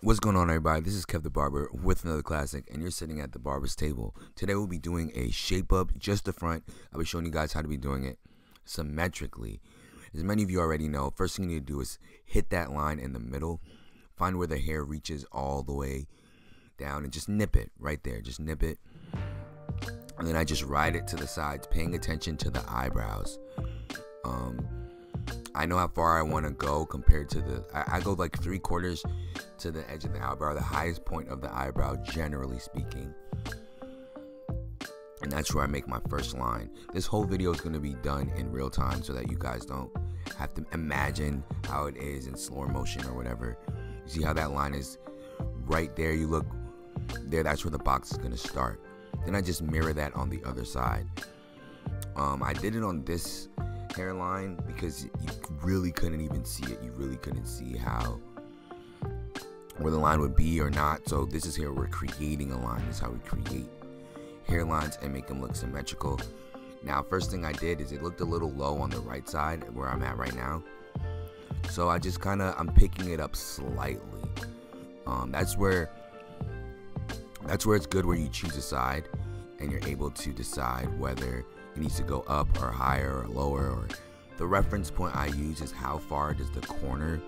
What's going on, everybody? This is Kev the Barber with another classic, and you're sitting at the Barber's Table. Today we'll be doing a shape up, just the front. I'll be showing you guys how to be doing it symmetrically. As many of you already know, first thing you need to do is hit that line in the middle, find where the hair reaches all the way down, and just nip it right there. Just nip it, and then I just ride it to the sides, paying attention to the eyebrows. I know how far I want to go compared to the, I go like 3/4 to the edge of the eyebrow, the highest point of the eyebrow, generally speaking. And that's where I make my first line. This whole video is going to be done in real time so that you guys don't have to imagine how it is in slow motion or whatever. You see how that line is right there? You look there, that's where the box is going to start. Then I just mirror that on the other side. I did it on this hairline because you really couldn't even see it. You really couldn't see how where the line would be or not. So this is here we're creating a line. This is how we create hairlines and make them look symmetrical. Now, first thing I did is it looked a little low on the right side where I'm at right now. So I just I'm picking it up slightly. That's where it's good, where you choose a side and you're able to decide whether it needs to go up or higher or lower. Or the reference point I use is how far does the corner,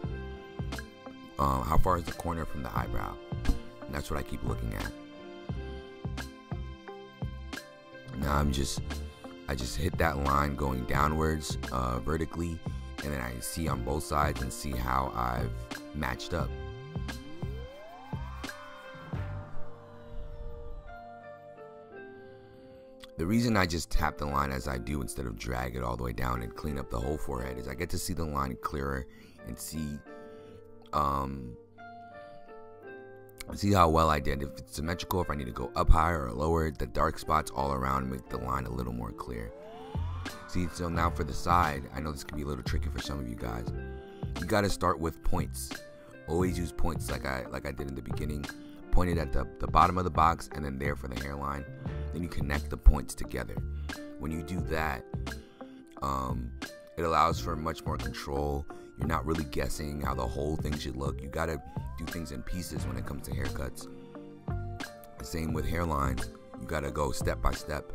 how far is the corner from the eyebrow, and that's what I keep looking at. Now I just hit that line going downwards vertically, and then I see on both sides and see how I've matched up. The reason I just tap the line as I do instead of drag it all the way down and clean up the whole forehead is I get to see the line clearer and see how well I did. If it's symmetrical, if I need to go up higher or lower, the dark spots all around make the line a little more clear. See, so now for the side, I know this can be a little tricky for some of you guys. You got to start with points. Always use points like I did in the beginning. Pointed at the bottom of the box and then there for the hairline. Then you connect the points together. When you do that, it allows for much more control. You're not really guessing how the whole thing should look. You gotta do things in pieces when it comes to haircuts. The same with hairlines. You gotta go step by step.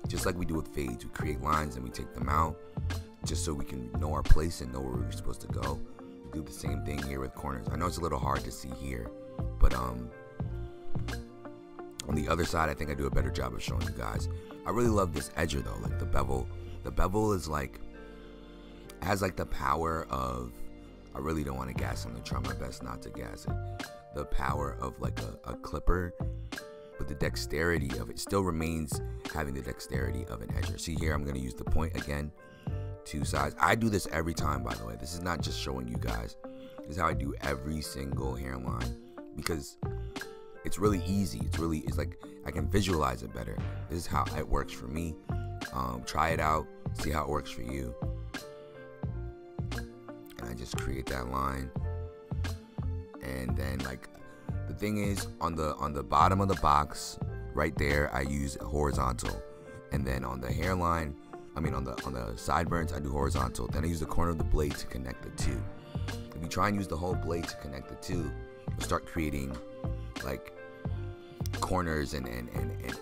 Just like we do with fades, we create lines and we take them out just so we can know our place and know where we're supposed to go. We do the same thing here with corners. I know it's a little hard to see here, but on the other side, I think I do a better job of showing you guys. I really love this edger though, like the bevel. The bevel is has the power of, I really don't want to gas it. I'm gonna try my best not to gas it. The power of like a clipper, but the dexterity of it still remains having the dexterity of an edger. See here, I'm gonna use the point again, two sides. I do this every time, by the way. This is not just showing you guys. This is how I do every single hairline because it's really easy. It's like I can visualize it better. This is how it works for me. Try it out, see how it works for you. And I just create that line. And then the thing is, on the bottom of the box right there, I use horizontal. And then on the hairline, on the sideburns, I do horizontal. Then I use the corner of the blade to connect the two. If you try and use the whole blade to connect the two, you'll start creating corners and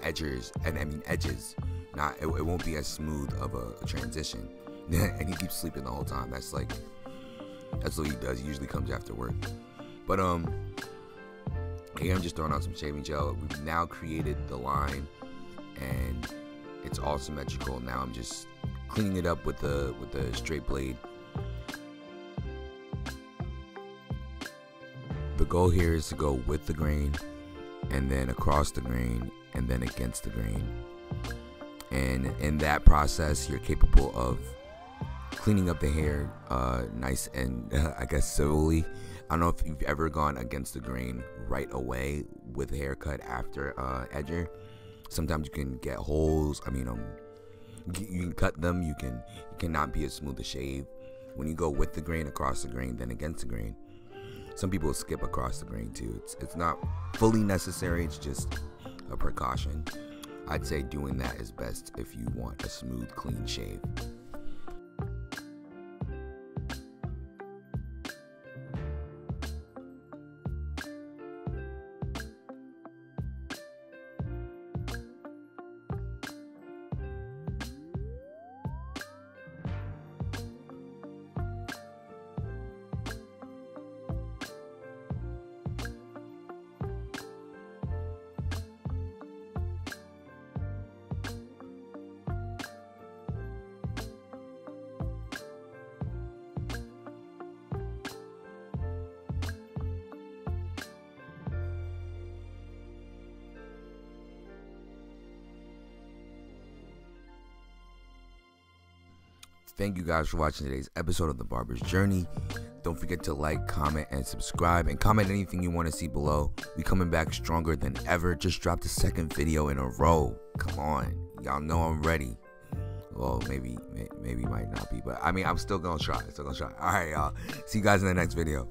edges, edges. It won't be as smooth of a transition. And he keeps sleeping the whole time. That's what he does. He usually comes after work. But here I'm just throwing out some shaving gel. We've now created the line and it's all symmetrical. Now I'm just cleaning it up with the straight blade. The goal here is to go with the grain, and then across the grain, and then against the grain. And in that process, you're capable of cleaning up the hair nice and I guess civilly. I don't know if you've ever gone against the grain right away with a haircut after edger. Sometimes you can get holes. You can cut them. You cannot be as smooth a shave. When you go with the grain, across the grain, then against the grain. Some people skip across the grain too. It's not fully necessary. It's just a precaution. I'd say doing that is best if you want a smooth, clean shave. thank you guys for watching today's episode of The Barber's Journey. Don't forget to like, comment, and subscribe, and comment anything you want to see below. We coming back stronger than ever. Just dropped the second video in a row. Come on, y'all know I'm ready. Well, maybe might not be, but I mean, I'm still gonna try. All right, y'all. See you guys in the next video.